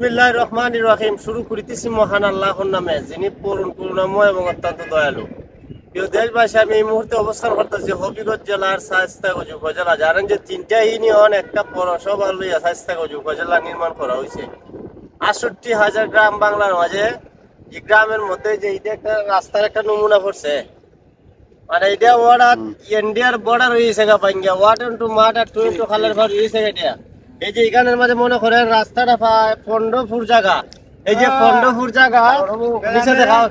বিসমিল্লাহির রহমানির রহিম। শুরু করিতেছি মহান আল্লাহর নামে, যিনি করুণাময় এবং অত্যন্ত দয়ালু। প্রিয় দেশবাসী, আমি এই মুহূর্তে অবস্থান করতেছি হবিগঞ্জ জেলার শায়েস্তাগঞ্জ উপজেলা। জানেন যে 3টা ইউনিয়ন একটা পৌরসভা লইয়া শায়েস্তাগঞ্জ উপজেলা নির্মাণ করা হয়েছে। ৬৮,০০০ গ্রাম বাংলার মাঝে এই গ্রামের মধ্যে যে এটা একটা রাস্তার একটা নমুনা পড়ছে, মানে এটা ওয়ার্ডার ইন্ডিয়ার বর্ডার হয়েছে গা পাঙ্গিয়া, ওয়ার্ড টু মাঠ আর 2 ইন্টু খালের ঘর হয়েছে এটা। এই যে এখানের মাঝে মনে করেন রাস্তাটা পন্ডপুর জায়গা, এই যে পন্ডপুর জায়গা নিচে দেখাও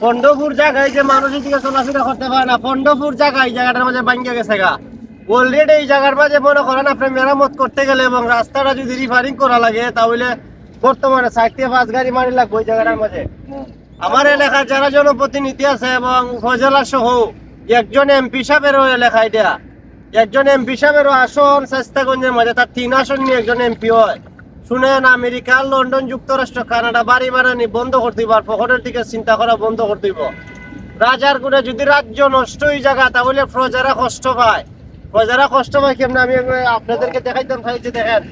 পন্ডপুর জায়গায় যে মানুষ এদিকে চলাফেরা করতে পারে না, পন্ডপুর জায়গা এই জায়গাটার মাঝে ভাঙ্গিয়া গেছে গা। অলরেডি এই জায়গার মাঝে মনে করেন আপনি মেরামত করতে গেলে এবং রাস্তাটা যদি রিফারিং করা লাগে তাহলে বর্তমানে 4 থেকে 5 গাড়ি মারি লাগবে ওই জায়গাটার মাঝে। আমার এলাকার যারা জনপ্রতিনিধি আছে এবং উপজেলা সহ একজন এমপি সাহেবেরও এলাকা, এটা একজন এমপি সাহেবেরও আসন শায়েস্তাগঞ্জের মাঝে, তার 3 আসন নিয়ে একজন এমপি হয়। শুনেন, আমেরিকা, লন্ডন, যুক্তরাষ্ট্র, কানাডা বাড়ি বাড়ানি বন্ধ করতে দিব, আর পকেটের দিকে চিন্তা করা বন্ধ করতে দিব। রাজার করে যদি রাজ্য নষ্ট হয়ে জায়গা তাহলে প্রজারা কষ্ট পায়। প্রজারা কষ্ট পায় কেমন আমি আপনাদেরকে দেখাইতাম। খাইতে দেখেন,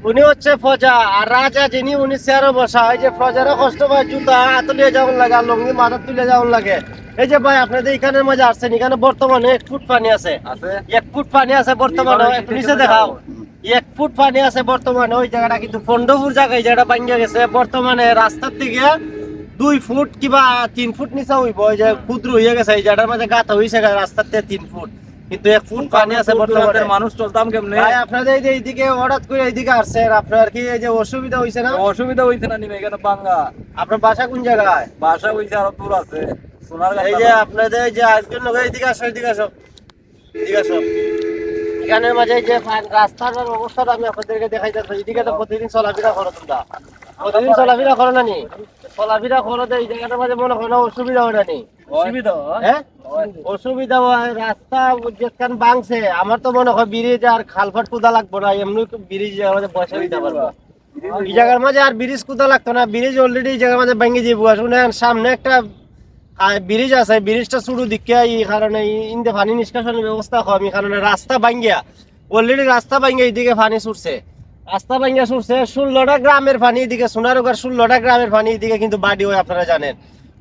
উনি হচ্ছে প্রজা আর রাজা যিনি, উনি চেয়ারে বসা। এই যে প্রজারা কষ্ট পায়, জুতা তুলে যাওয়ার লাগে আর লঙ্গি মাথা তুলে যাওয়ার লাগে। এই যে ভাই আপনাদের এখানের মাঝে আসছেন, এখানে বর্তমানে 1 ফুট পানি আছে। 1 ফুট পানি আছে বর্তমানে, একটু নিচে দেখাও। 1 ফুট পানি আছে বর্তমানে ওই জায়গাটা, কিন্তু পন্ডপুর জায়গায় জায়গাটা ভাঙ্গিয়া গেছে। বর্তমানে রাস্তার থেকে 2 ফুট কিংবা 3 ফুট নিচে হইব, ওই যে ক্ষুদ্র হয়ে গেছে এই জায়গাটার মাঝে গাঁথা হয়েছে রাস্তার থেকে 3 ফুট, কিন্তু 1 ফুট পানি আছে বর্তমানে। মানুষ চলতাম কেমনে? ভাই আপনাদের এই যে এইদিকে হঠাৎ করে এইদিকে আসছেন, আপনার কি এই যে অসুবিধা হইছে না? অসুবিধা হইছে না নিমে, এখানে বাঙ্গা। আপনার বাসা কোন জায়গায়? বাসা হইছে আরো দূর আছে। এই যে আপনাদের এই যে আরেকজন লোক, এইদিকে আসো, এইদিকে আসো, এদিকে আসো। এখানের মাঝে যে রাস্তার অবস্থাটা আমি আপনাদেরকে দেখাইতেছি। এইদিকে তো প্রতিদিন চলাফেরা করো তোমরা, প্রতিদিন চলাফেরা করো না নি? চলাফেরা করো তো এই জায়গাটার মাঝে মনে করো অসুবিধা হয় না নি? হ্যাঁ, অসুবিধা হয়। রাস্তা যেখান বাংছে, আমার তো মনে হয় ব্রিজ আর খালফাট কুদা লাগবো না, এমনি ব্রিজ আমাদের পয়সা দিতে পারবো। এই জায়গার মাঝে আর ব্রিজ কুদা লাগতো না, ব্রিজ অলরেডি এই জায়গার মাঝে ভেঙে যাবো। শুনেন, সামনে একটা ব্রিজ আছে, ব্রিজটা শুরু দিকে এই কারণে ইন্দে পানি নিষ্কাশনের ব্যবস্থা কম, এই কারণে রাস্তা ভাঙ্গিয়া অলরেডি রাস্তা ভাঙ্গিয়া এইদিকে পানি ছুটছে, রাস্তা ভাঙ্গিয়া ছুটছে। 16টা গ্রামের পানি এদিকে, সোনারগাঁর 16টা গ্রামের পানি এদিকে কিন্তু বাড়ি হয়, আপনারা জানেন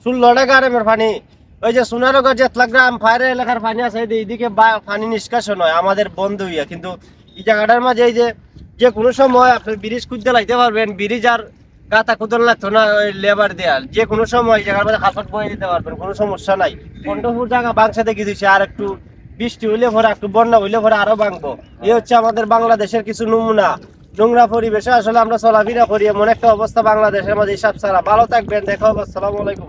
16টা গ্রামের পানি। ওই যে সোনারগাঁর জেতলা গ্রাম ফায়ার এলাকার পানি আছে, এইদিকে পানি নিষ্কাশন হয় আমাদের বন্ধ হইয়া। কিন্তু এই জায়গাটার মাঝে এই যে কোনো সময় আপনি ব্রিজ খুঁজতে লাগতে পারবেন, ব্রিজ আর গাতা কুদন লাগতো না ওই লেবার দেয়াল, যে কোনো সময় এই জায়গার মধ্যে খালপাট বয়ে দিতে পারবেন, কোনো সমস্যা নাই। পন্ডপুর জায়গা বাংসা দেখে দিচ্ছে, আর একটু বৃষ্টি হইলে পরে, একটু বন্যা হইলে পরে আরো ভাঙবো। এই হচ্ছে আমাদের বাংলাদেশের কিছু নমুনা। নোংরা পরিবেশে আসলে আমরা চলাফেরা করি, এমন একটা অবস্থা বাংলাদেশের মাঝে হিসাব ছাড়া। ভালো থাকবেন, দেখা হবে, আসসালামু আলাইকুম।